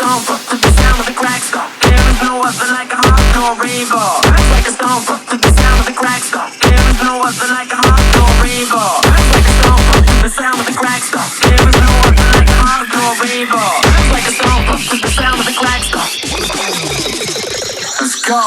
stomp to the sound of the Craggsta. There is no other like a hardcore raver. It's like a stomp to the sound of the Craggsta. There is no other like a hardcore raver. It's like a stomp to the sound of the Craggsta. There is no other like a hardcore raver. It's like a stomp to the sound of the Craggsta. Let's go.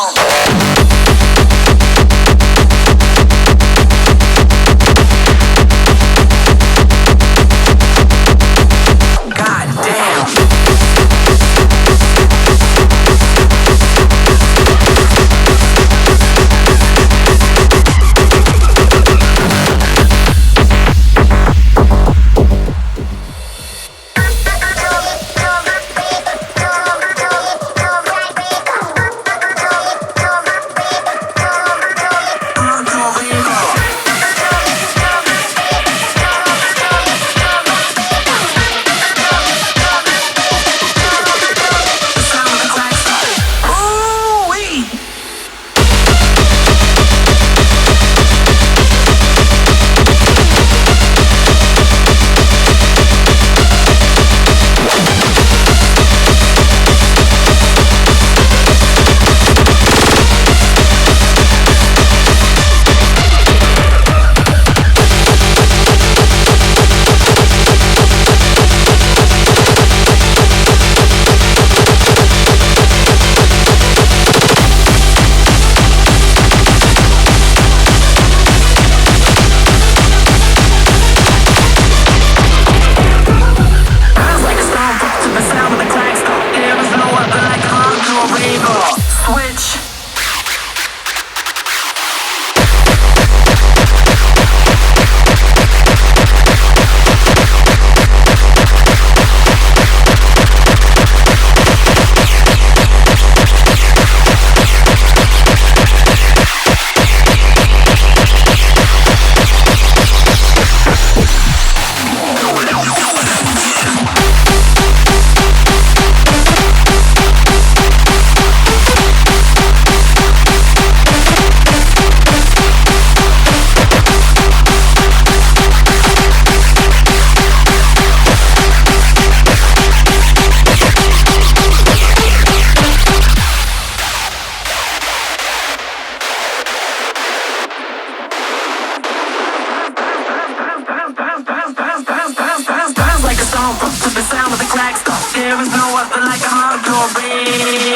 To the sound of the Craggsta. There is no other like a hardcore raver.